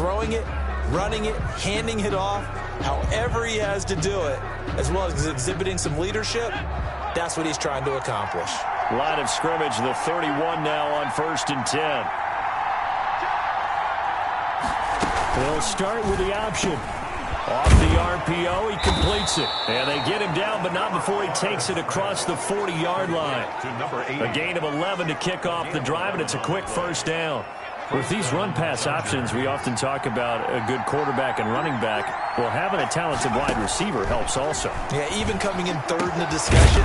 throwing it, running it, handing it off, however he has to do it, as well as exhibiting some leadership, that's what he's trying to accomplish. Line of scrimmage, the 31 now on 1st and 10. They'll start with the option. Off the RPO, he completes it. And they get him down, but not before he takes it across the 40-yard line. A gain of 11 to kick off the drive, and it's a quick first down. With these run-pass options, we often talk about a good quarterback and running back. Well, having a talented wide receiver helps also. Yeah, even coming in third in the discussion,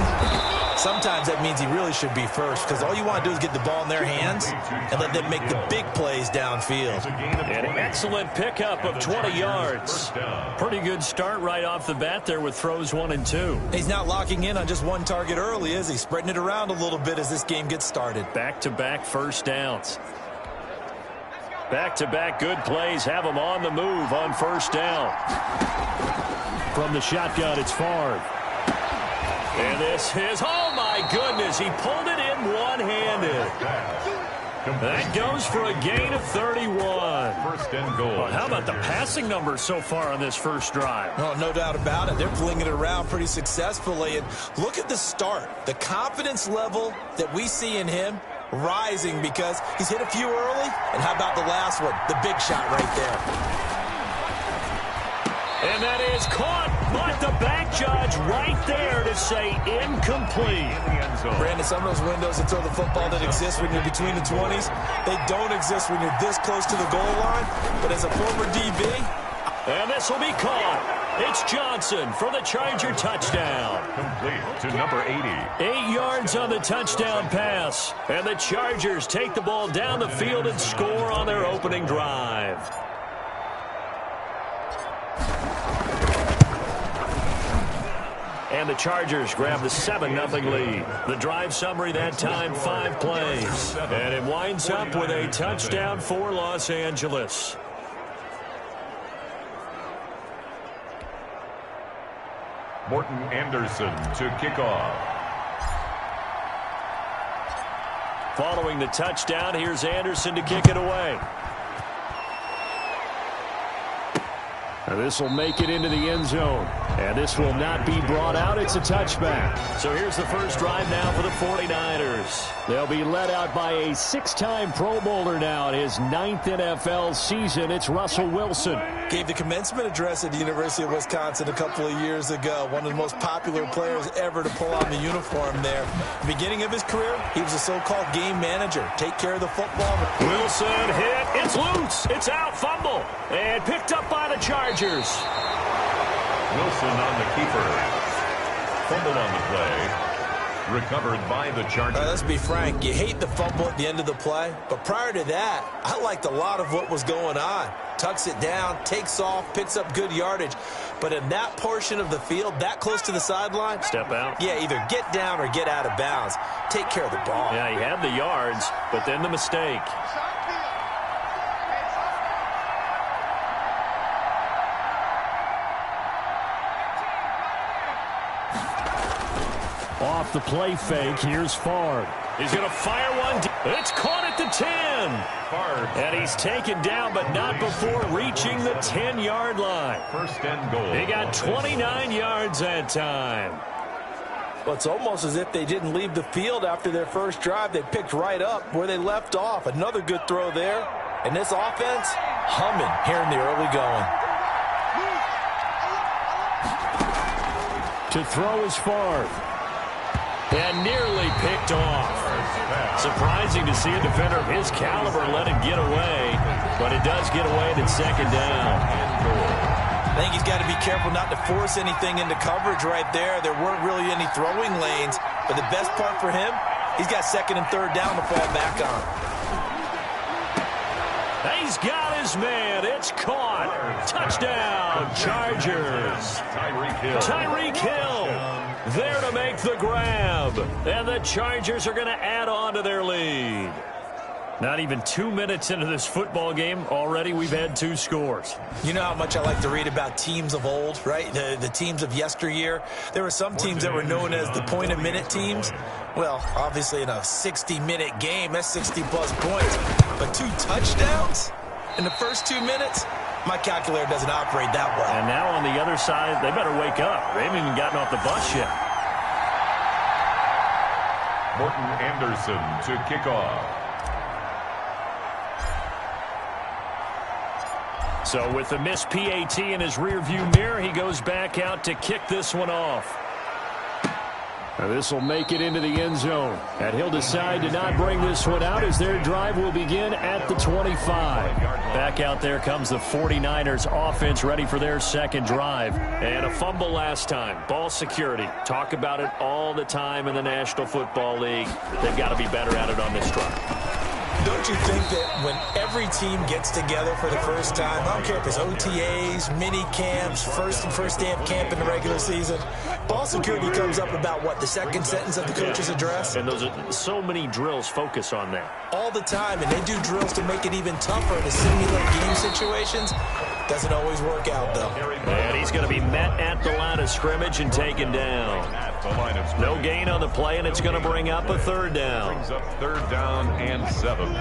sometimes that means he really should be first, because all you want to do is get the ball in their hands and let them make the big plays downfield. An excellent pickup of 20 yards. Pretty good start right off the bat there with throws 1 and 2. He's not locking in on just one target early, is he? Spreading it around a little bit as this game gets started. Back-to-back first downs. Back-to-back good plays have him on the move on first down. From the shotgun, it's Favre. And this is, oh my goodness, he pulled it in one-handed. That goes for a gain of 31. First and goal. Well, how about the passing numbers so far on this first drive? Oh, no doubt about it. They're flinging it around pretty successfully. And look at the start. The confidence level that we see in him rising because he's hit a few early. And how about the last one? The big shot right there. And that is caught, but the back judge right there to say incomplete. Brandon, some of those windows that throw the football that exist when you're between the 20s, they don't exist when you're this close to the goal line. But as a former DB... And this will be caught. It's Johnson for the Charger touchdown. Complete to number 80. 8 yards on the touchdown pass. And the Chargers take the ball down the field and score on their opening drive. And the Chargers grab the 7-0 lead. The drive summary that time, 5 plays. And it winds up with a touchdown for Los Angeles. Morton Anderson to kick off. Following the touchdown, here's Anderson to kick it away. And this will make it into the end zone. And this will not be brought out. It's a touchback. So here's the first drive now for the 49ers. They'll be led out by a 6-time Pro Bowler now in his 9th NFL season. It's Russell Wilson. Gave the commencement address at the University of Wisconsin a couple of years ago. One of the most popular players ever to pull on the uniform there. Beginning of his career, he was a so-called game manager. Take care of the football. Wilson hit. It's loose. It's out. Fumble. And picked up by the Chargers. Wilson on the keeper. Fumble on the play. Recovered by the Chargers. Let's be frank. You hate the fumble at the end of the play. But prior to that, I liked a lot of what was going on. Tucks it down, takes off, picks up good yardage. But in that portion of the field, that close to the sideline. Step out. Yeah, either get down or get out of bounds. Take care of the ball. Yeah, he had the yards, but then the mistake. Off the play fake, here's Favre. He's going to fire one. It's caught at the 10. And he's taken down, but not before reaching the 10-yard line. First and goal. He got 29 yards that time. Well, it's almost as if they didn't leave the field after their first drive. They picked right up where they left off. Another good throw there. And this offense, humming here in the early going. To throw is Favre. And nearly picked off. Surprising to see a defender of his caliber let it get away. But it does get away at second down. I think he's got to be careful not to force anything into coverage right there. There weren't really any throwing lanes. But the best part for him, he's got second and third down to fall back on. He's got his man. It's caught. Touchdown, Chargers. Tyreek Hill there to make the grab. And the Chargers are going to add on to their lead. Not even 2 minutes into this football game, already we've had 2 scores. You know how much I like to read about teams of old, right? The teams of yesteryear. There were some teams that were known as the point-a-minute teams. Well, obviously in a 60-minute game, that's 60-plus points. But 2 touchdowns? in the first 2 minutes, my calculator doesn't operate that well. And now on the other side, they better wake up. They haven't even gotten off the bus yet. Morton Anderson to kick off. So with the missed PAT in his rearview mirror, he goes back out to kick this one off. Now this will make it into the end zone. And he'll decide to not bring this one out as their drive will begin at the 25. Back out there comes the 49ers offense ready for their second drive. And a fumble last time. Ball security. Talk about it all the time in the National Football League. They've got to be better at it on this drive. Don't you think that when every team gets together for the first time, I don't care if it's OTAs, mini camps, first day of camp in the regular season, ball security comes up about, what, the second sentence of the coach's address? And those are so many drills focus on that. All the time, and they do drills to make it even tougher to simulate game situations. Doesn't always work out, though. And he's going to be met at the line of scrimmage and taken down. No gain on the play, and it's going to bring up a third down. Brings up third down and 7.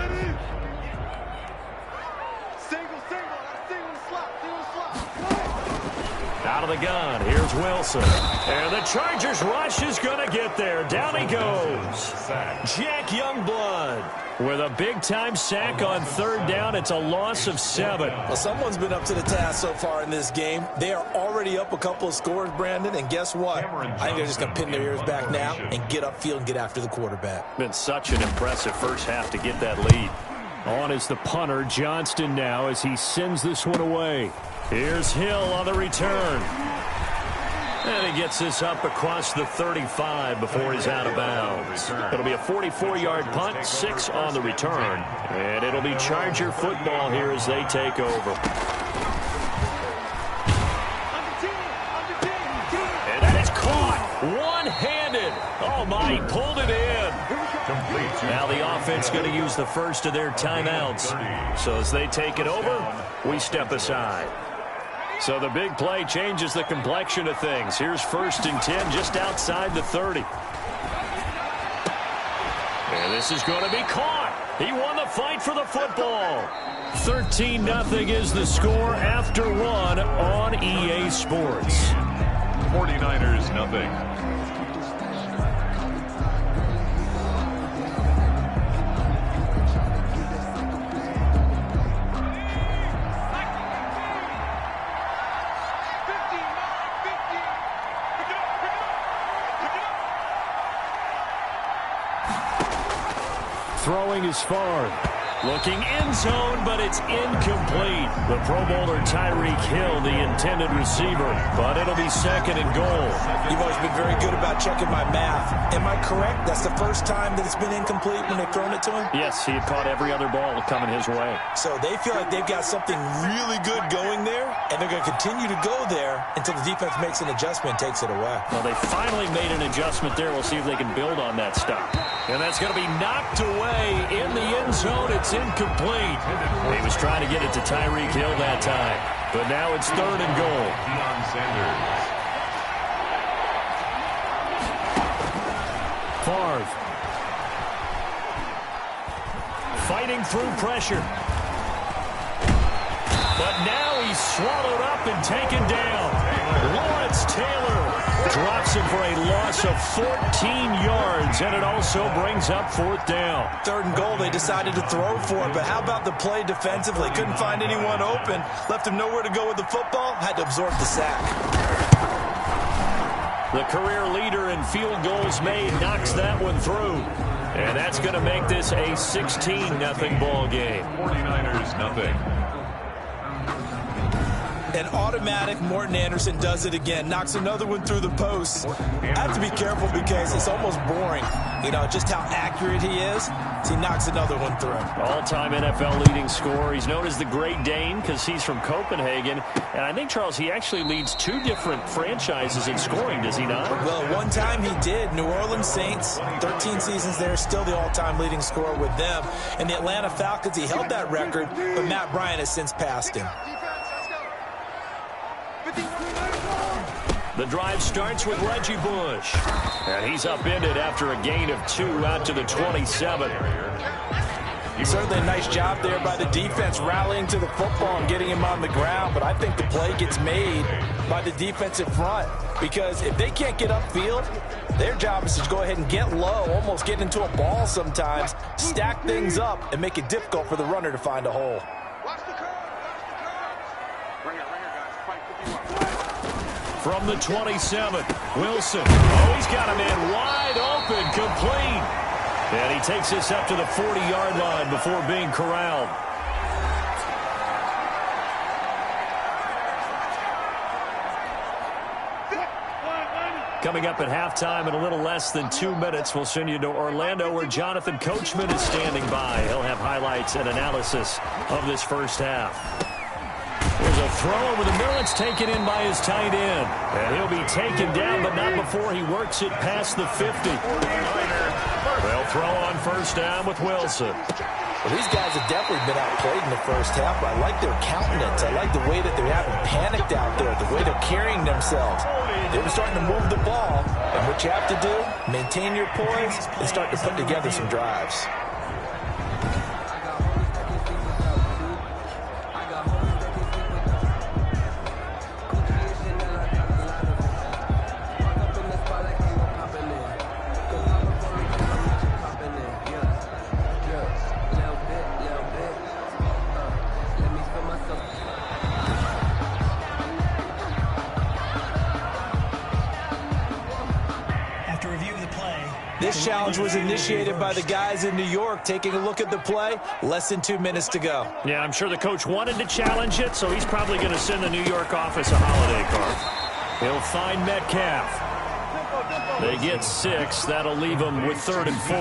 Out of the gun, here's Wilson. And the Chargers rush is going to get there. Down he goes. Jack Youngblood with a big-time sack on third down. It's a loss of 7. Well, someone's been up to the task so far in this game. They are already up a couple of scores, Brandon, and guess what? I think they're just going to pin their ears back now and get upfield and get after the quarterback. Been such an impressive first half to get that lead. On is the punter, Johnston, now as he sends this one away. Here's Hill on the return. And he gets this up across the 35 before he's out of bounds. It'll be a 44-yard punt, 6 on the return. And it'll be Charger football here as they take over. And that is caught one-handed. Oh, my, he pulled it in. Now the offense going to use the first of their timeouts. So as they take it over, we step aside. So the big play changes the complexion of things. Here's 1st and 10 just outside the 30. And this is going to be caught. He won the fight for the football. 13-0 is the score after 1 on EA Sports. 49ers nothing. Throwing is far. Looking end zone, but it's incomplete. The Pro Bowler Tyreek Hill, the intended receiver, but it'll be 2nd and goal. You've always been very good about checking my math. Am I correct? That's the first time that it's been incomplete when they've thrown it to him? Yes, he had caught every other ball coming his way. So they feel like they've got something really good going there, and they're going to continue to go there until the defense makes an adjustment and takes it away. Well, they finally made an adjustment there. We'll see if they can build on that stop. And that's going to be knocked away in the end zone. It's incomplete. He was trying to get it to Tyreek Hill that time. But now it's 3rd and goal. Deion Sanders. Favre. Fighting through pressure. But now he's swallowed up and taken down. Lawrence Taylor drops him for a loss of 14 yards, and it also brings up 4th down. 3rd and goal, they decided to throw for it, but how about the play defensively? Couldn't find anyone open, left him nowhere to go with the football, had to absorb the sack. The career leader in field goals made knocks that one through. And that's going to make this a 16-0 ball game. 49ers nothing. An automatic Morton Anderson does it again. Knocks another one through the post. I have to be careful because it's almost boring, you know, just how accurate he is. So he knocks another one through. All-time NFL leading scorer. He's known as the Great Dane because he's from Copenhagen. And I think, Charles, he actually leads 2 different franchises in scoring, does he not? Well, one time he did. New Orleans Saints, 13 seasons there, still the all-time leading scorer with them. And the Atlanta Falcons, he held that record, but Matt Bryant has since passed him. The drive starts with Reggie Bush. And he's upended after a gain of 2 out to the 27. Certainly a nice job there by the defense rallying to the football and getting him on the ground, but I think the play gets made by the defensive front because if they can't get upfield, their job is to go ahead and get low, almost get into a ball sometimes, stack things up, and make it difficult for the runner to find a hole. From the 27, Wilson. Oh, he's got a man wide open, complete. And he takes this up to the 40-yard line before being corralled. Coming up at halftime in a little less than 2 minutes, we'll send you to Orlando where Jonathan Coachman is standing by. He'll have highlights and analysis of this first half. There's a throw over the middle. It's taken in by his tight end. And he'll be taken down, but not before he works it past the 50. They'll throw on first down with Wilson. Well, these guys have definitely been outplayed in the first half, but I like their countenance. I like the way that they haven't panicked out there, the way they're carrying themselves. They were starting to move the ball, and what you have to do, maintain your poise and start to put together some drives. This challenge was initiated by the guys in New York. Taking a look at the play, less than 2 minutes to go. Yeah, I'm sure the coach wanted to challenge it, so he's probably going to send the New York office a holiday card. He'll find Metcalf. They get 6. That'll leave them with 3rd and 4.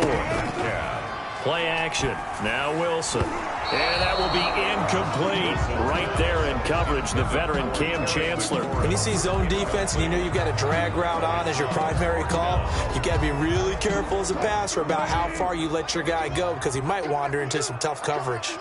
Play action. Now Wilson. And that will be incomplete. Right there in coverage, the veteran Cam Chancellor. When you see zone defense and you know you've got a drag route on as your primary call, you got to be really careful as a passer about how far you let your guy go because he might wander into some tough coverage.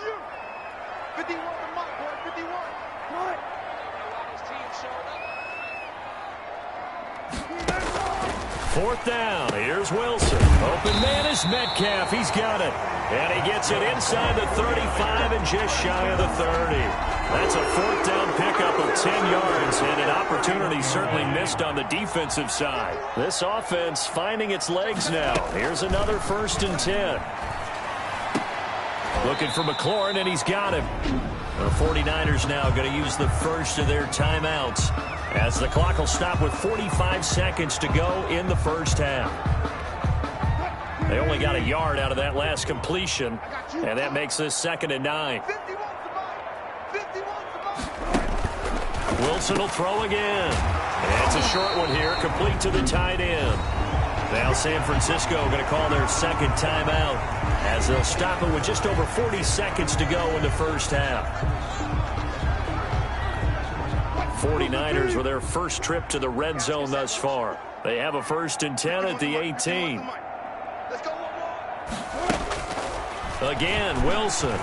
4th down. Here's Wilson. Open man is Metcalf. He's got it. And he gets it inside the 35 and just shy of the 30. That's a 4th down pickup of 10 yards and an opportunity certainly missed on the defensive side. This offense finding its legs now. Here's another 1st and 10. Looking for McLaurin, and he's got him. The 49ers now going to use the first of their timeouts as the clock will stop with 45 seconds to go in the first half. They only got a yard out of that last completion, and that makes this 2nd and 9. Wilson will throw again. And it's a short one here, complete to the tight end. Now San Francisco going to call their 2nd timeout as they'll stop it with just over 40 seconds to go in the first half. 49ers with their first trip to the red zone thus far. They have a 1st and 10 at the 18. Again, Wilson.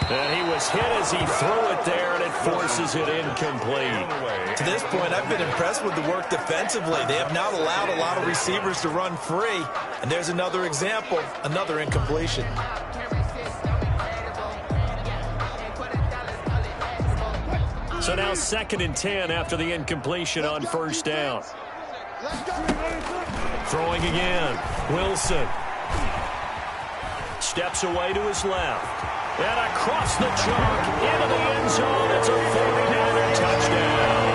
And he was hit as he threw it there, and it forces it incomplete. To this point, I've been impressed with the work defensively. They have not allowed a lot of receivers to run free. And there's another example, another incompletion. So now 2nd and 10 after the incompletion on 1st down. Throwing again. Wilson. Steps away to his left. And across the chalk into the end zone. It's a 49er touchdown.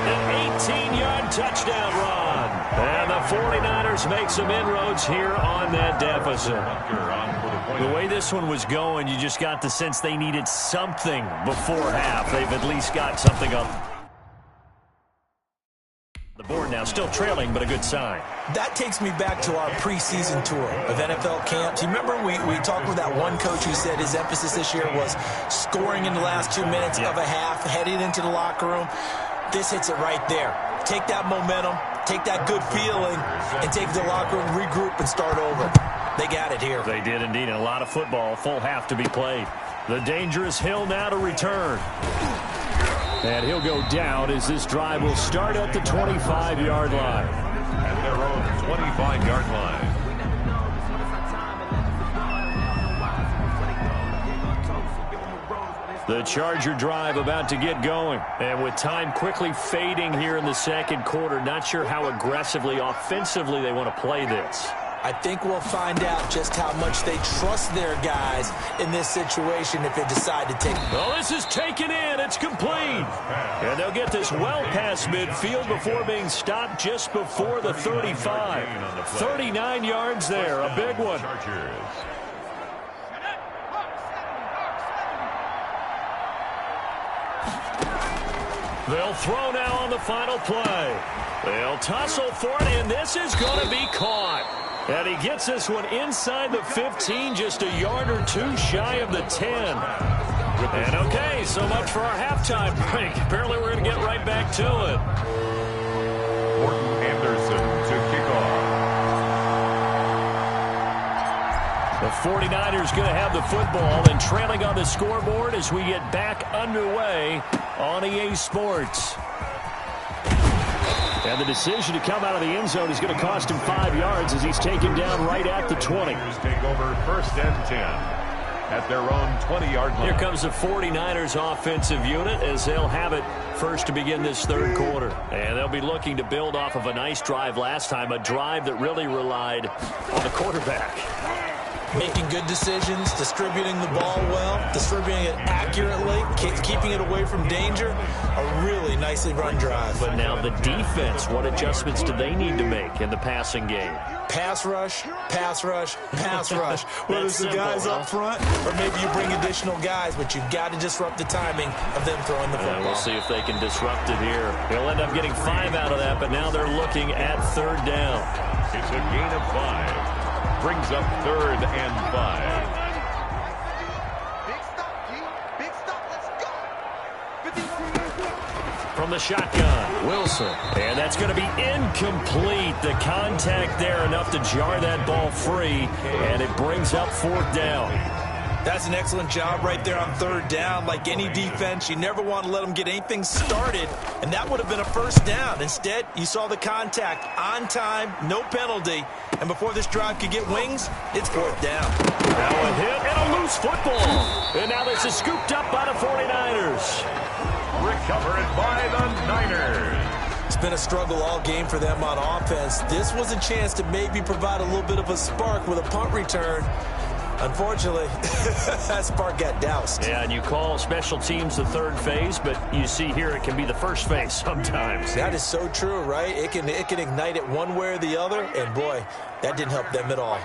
An 18-yard touchdown run. And the 49ers make some inroads here on that deficit. The way this one was going, you just got the sense they needed something before half. They've at least got something up the board now, still trailing, but a good sign. That takes me back to our preseason tour of NFL camps. You remember we talked with that one coach who said his emphasis this year was scoring in the last 2 minutes of a half, heading into the locker room. This hits it right there. Take that momentum, take that good feeling, and take it to the locker room, regroup, and start over. They got it here. They did indeed, and a lot of football, full half to be played. The dangerous Hill now to return. And he'll go down as this drive will start at the 25-yard line. At their own 25-yard line. The Charger drive about to get going. And with time quickly fading here in the second quarter, not sure how aggressively, offensively they want to play this. I think we'll find out just how much they trust their guys in this situation if they decide to take it. Well, this is taken in. It's complete. And they'll get this well past midfield before being stopped just before the 35. 39 yards there. A big one. They'll throw now on the final play. They'll tussle for it, and this is going to be caught. And he gets this one inside the 15, just a yard or two shy of the 10. And okay, so much for our halftime break. Apparently we're going to get right back to it. Morton Anderson to kick off. The 49ers going to have the football and trailing on the scoreboard as we get back underway on EA Sports. And the decision to come out of the end zone is going to cost him 5 yards as he's taken down right at the 20. Take over 1st and 10 at their own 20-yard line. Here comes the 49ers offensive unit as they'll have it first to begin this third quarter. And they'll be looking to build off of a nice drive last time, a drive that really relied on the quarterback. Making good decisions, distributing the ball well, distributing it accurately, keeping it away from danger. A really nicely run drive. But now the defense, what adjustments do they need to make in the passing game? Pass rush, pass rush, pass rush. Whether it's the guys up front or maybe you bring additional guys, but you've got to disrupt the timing of them throwing the football. We'll see if they can disrupt it here. They'll end up getting 5 out of that, but now they're looking at 3rd down. It's a gain of 5. Brings up 3rd and 5. Big stop, let's go. From the shotgun, Wilson. And that's going to be incomplete. The contact there enough to jar that ball free, and it brings up 4th down. That's an excellent job right there on 3rd down. Like any defense, you never want to let them get anything started, and that would have been a 1st down. Instead, you saw the contact on time, no penalty, and before this drive could get wings, it's 4th down. Now a hit and a loose football. And now this is scooped up by the 49ers. Recovered by the Niners. It's been a struggle all game for them on offense. This was a chance to maybe provide a little bit of a spark with a punt return. Unfortunately, that spark got doused. Yeah, and you call special teams the 3rd phase, but you see here it can be the 1st phase sometimes. That is so true, right? It can ignite it one way or the other, and boy, that didn't help them at all.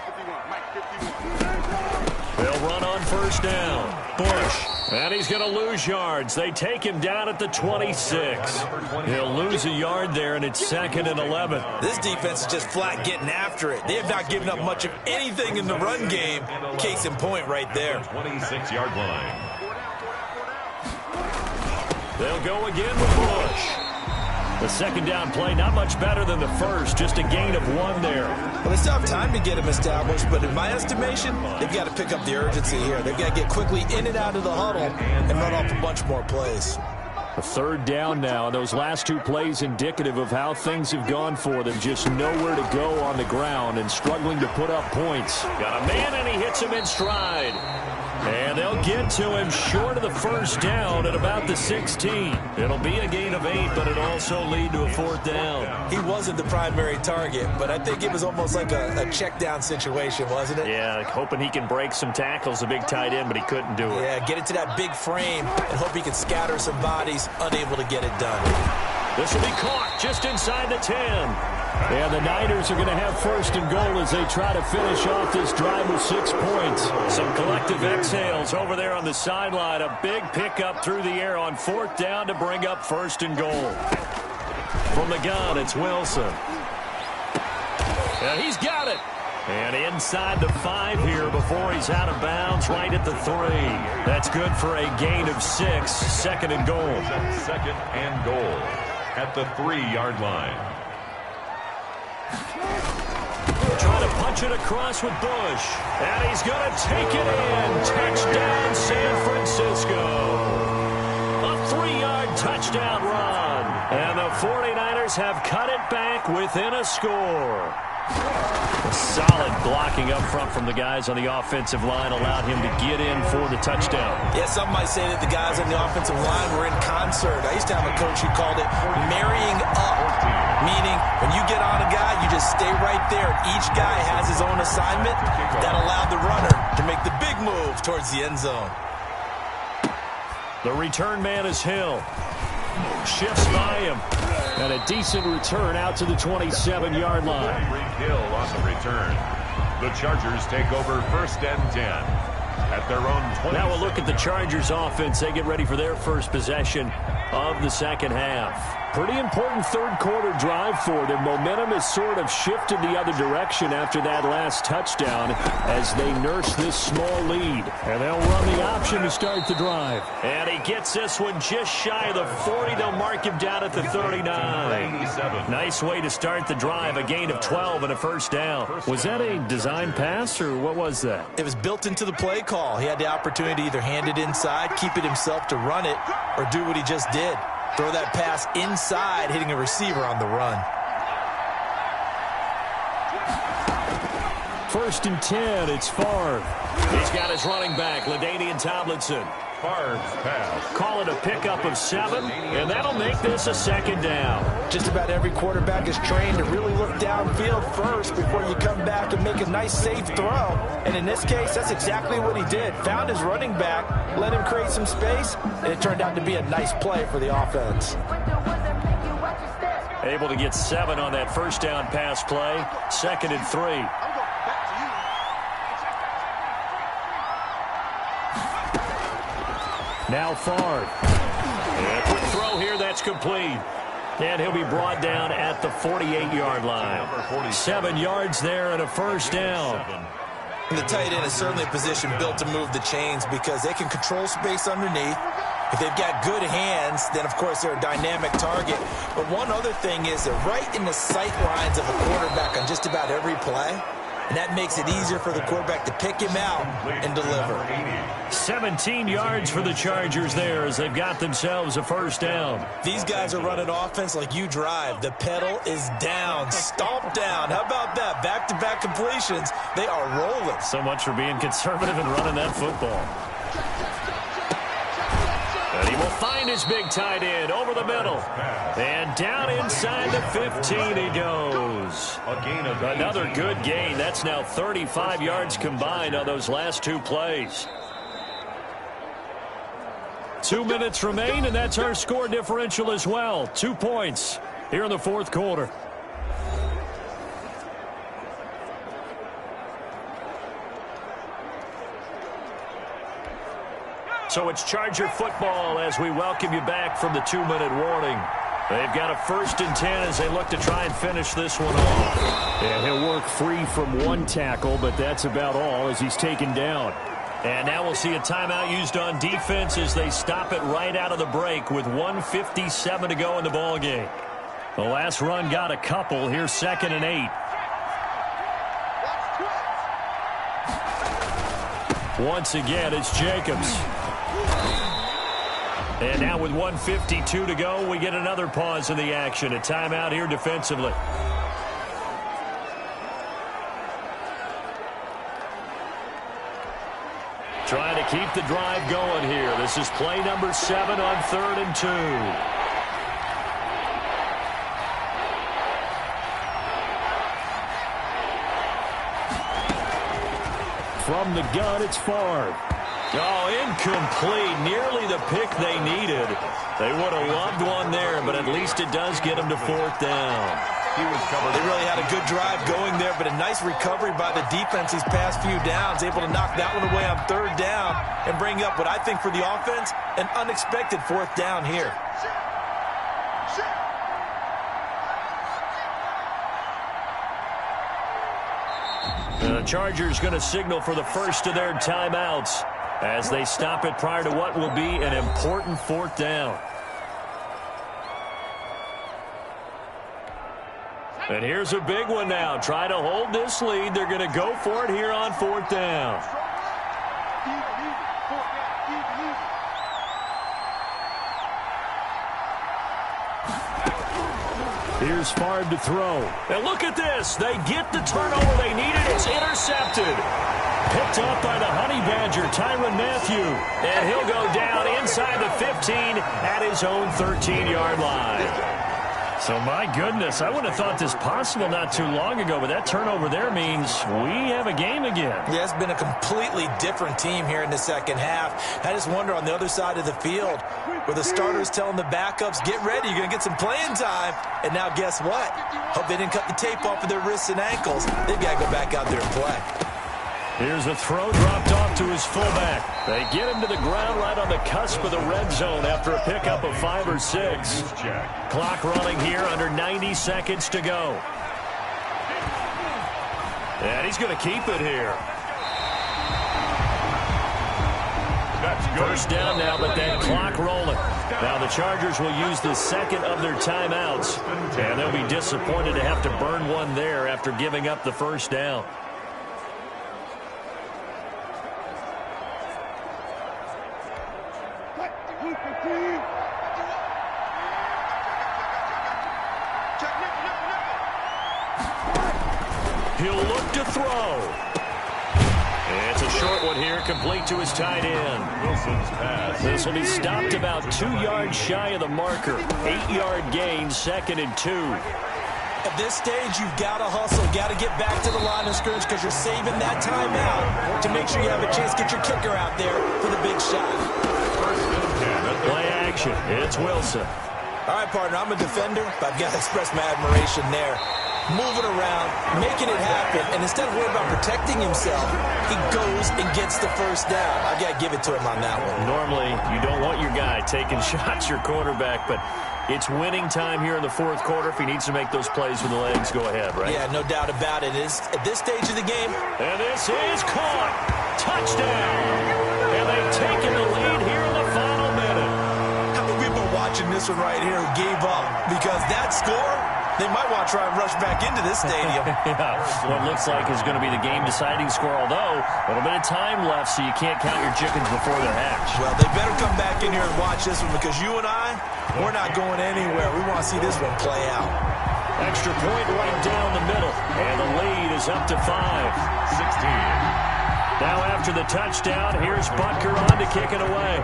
They'll run on 1st down. Bush. And he's going to lose yards. They take him down at the 26. He'll lose a yard there, and it's 2nd and 11. This defense is just flat getting after it. They have not given up much of anything in the run game. Case in point right there. 26-yard line. They'll go again with Bush. The 2nd down play, not much better than the 1st, just a gain of 1 there. Well, they still have time to get him established, but in my estimation, they've got to pick up the urgency here. They've got to get quickly in and out of the huddle and run off a bunch more plays. A 3rd down now. Those last 2 plays indicative of how things have gone for them. Just nowhere to go on the ground and struggling to put up points. Got a man, and he hits him in stride. And they'll get to him short of the 1st down at about the 16. It'll be a gain of 8, but it'll also lead to a 4th down. He wasn't the primary target, but I think it was almost like a check down situation, wasn't it? Yeah, hoping he can break some tackles, a big tight end, but he couldn't do it. Yeah, get it to that big frame and hope he can scatter some bodies, unable to get it done. This will be caught just inside the 10. And the Niners are going to have 1st and goal as they try to finish off this drive with 6 points. Some collective exhales over there on the sideline. A big pickup through the air on 4th down to bring up 1st and goal. From the gun, it's Wilson. And he's got it. And inside the 5 here before he's out of bounds, right at the 3. That's good for a gain of 6. 2nd and goal. 2nd and goal at the 3-yard line. Trying to punch it across with Bush. And he's going to take it in. Touchdown, San Francisco. A 3-yard touchdown run. And the 49ers have cut it back within a score. Solid blocking up front from the guys on the offensive line allowed him to get in for the touchdown. Yeah, some might say that the guys on the offensive line were in concert. I used to have a coach who called it marrying up, meaning when you get on a guy, you just stay right there. Each guy has his own assignment that allowed the runner to make the big move towards the end zone. The return man is Hill. Shifts by him. And a decent return out to the 27-yard line. Hill on the return. The Chargers take over 1st and 10 at their own 20. Now we'll look at the Chargers offense. They get ready for their first possession of the second half. Pretty important third-quarter drive for them. Momentum has sort of shifted the other direction after that last touchdown as they nurse this small lead. And they'll run the option to start the drive. And he gets this one just shy of the 40. They'll mark him down at the 39. Nice way to start the drive. A gain of 12 and a first down. Was that a design pass, or what was that? It was built into the play call. He had the opportunity to either hand it inside, keep it himself to run it, or do what he just did. Throw that pass inside, hitting a receiver on the run. 1st and 10, it's Favre. He's got his running back, LaDainian Tomlinson. Favre's pass. Call it a pickup of 7, and that'll make this a second down. Just about every quarterback is trained to really look downfield first before you come back and make a nice, safe throw. And in this case, that's exactly what he did. Found his running back, let him create some space, and it turned out to be a nice play for the offense. Able to get 7 on that first down pass play. 2nd and 3. Now Favre. A quick throw here, that's complete. And he'll be brought down at the 48-yard line. 7 yards there and a first down. And the tight end is certainly a position built to move the chains because they can control space underneath. If they've got good hands, then, of course, they're a dynamic target. But one other thing is they're right in the sight lines of a quarterback on just about every play. And that makes it easier for the quarterback to pick him out and deliver. 17 yards for the Chargers there as they've got themselves a first down. These guys are running offense like you drive. The pedal is down, stomp down. How about that? Back-to-back completions. They are rolling. So much for being conservative and running that football. And he will find his big tight end over the middle. And down inside the 15 he goes. Another good gain. That's now 35 yards combined on those last 2 plays. 2 minutes remain, and that's our score differential as well. 2 points here in the 4th quarter. So it's Charger football as we welcome you back from the 2-minute warning. They've got a 1st and 10 as they look to try and finish this one off. And he'll work free from 1 tackle, but that's about all as he's taken down. And now we'll see a timeout used on defense as they stop it right out of the break with 1:57 to go in the ballgame. The last run got a couple. Here's 2nd and 8. Once again, it's Jacobs. And now with 1:52 to go, we get another pause in the action. A timeout here defensively. Trying to keep the drive going here. This is play number 7 on 3rd and 2. From the gun, it's Favre. Oh, incomplete. Nearly the pick they needed. They would have loved one there, but at least it does get them to 4th down. He was covered. They really had a good drive going there, but a nice recovery by the defense these past few downs, able to knock that one away on 3rd down and bring up what I think for the offense, an unexpected 4th down here. The Chargers going to signal for the first of their timeouts as they stop it prior to what will be an important 4th down. And here's a big one now. Try to hold this lead. They're going to go for it here on 4th down. Here's Favre to throw. And look at this. They get the turnover they needed. It's intercepted. Picked up by the Honey Badger, Tyrann Mathieu. And he'll go down inside the 15 at his own 13-yard line. So, my goodness, I wouldn't have thought this possible not too long ago, but that turnover there means we have a game again. Yeah, it's been a completely different team here in the second half. I just wonder on the other side of the field where the starters telling the backups, get ready, you're going to get some playing time. And now guess what? Hope they didn't cut the tape off of their wrists and ankles. They've got to go back out there and play. Here's a throw dropped off to his fullback. They get him to the ground right on the cusp of the red zone after a pickup of 5 or 6. Clock running here, under 90 seconds to go. And he's going to keep it here. First down now, but that clock rolling. Now the Chargers will use the second of their timeouts. And they'll be disappointed to have to burn one there after giving up the first down. He'll look to throw. It's a short one here, complete to his tight end. Wilson's pass. This will be stopped about 2 yards shy of the marker. 8-yard gain, 2nd and 2. At this stage, you've got to hustle, got to get back to the line of scrimmage because you're saving that timeout to make sure you have a chance to get your kicker out there for the big shot. Play action. It's Wilson. All right, partner, I'm a defender, but I've got to express my admiration there. Moving around, making it happen, and instead of worrying about protecting himself, he goes and gets the first down. I've got to give it to him on that one. Normally, you don't want your guy taking shots, your quarterback, but it's winning time here in the fourth quarter. If he needs to make those plays with the legs, go ahead, right? Yeah, no doubt about it. It's at this stage of the game. And this is caught. Touchdown. And they've taken the lead here in the final minute. How many people watching this one right here who gave up? Because that score, they might want to try and rush back into this stadium. Yeah, what looks like is going to be the game-deciding score, although a little bit of time left, so you can't count your chickens before they're hatched. Well, they better come back in here and watch this one because you and I, we're not going anywhere. We want to see this one play out. Extra point right down the middle, and the lead is up to 5. 16. Now after the touchdown, here's Butker on to kick it away.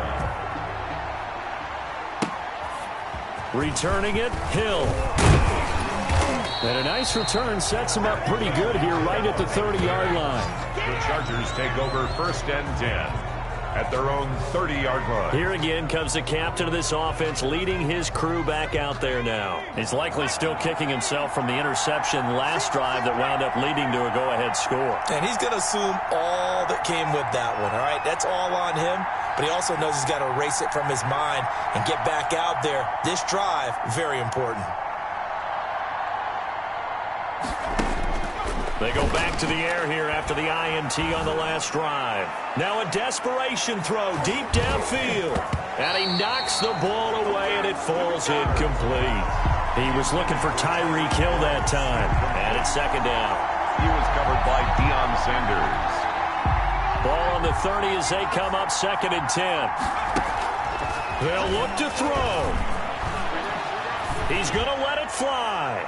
Returning it, Hill. And a nice return sets him up pretty good here right at the 30-yard line. The Chargers take over 1st and 10 at their own 30-yard line. Here again comes the captain of this offense leading his crew back out there now. He's likely still kicking himself from the interception last drive that wound up leading to a go-ahead score. And he's going to assume all that came with that one, all right? That's all on him, but he also knows he's got to erase it from his mind and get back out there. This drive, very important. They go back to the air here after the INT on the last drive. Now a desperation throw deep downfield. And he knocks the ball away, and it falls incomplete. He was looking for Tyreek Hill that time. And it's 2nd down. He was covered by Deion Sanders. Ball on the 30 as they come up 2nd and 10. They'll look to throw. He's going to let it fly.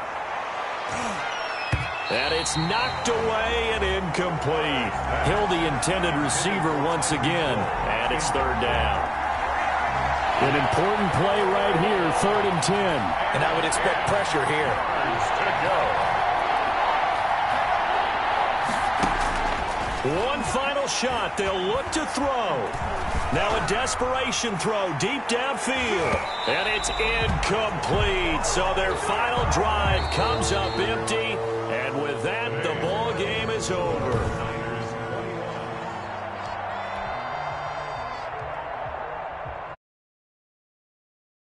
And it's knocked away and incomplete. Hill, the intended receiver once again. And it's 3rd down. An important play right here, 3rd and 10. And I would expect pressure here. One final shot. They'll look to throw. Now a desperation throw deep downfield. And it's incomplete. So their final drive comes up empty. And with that, the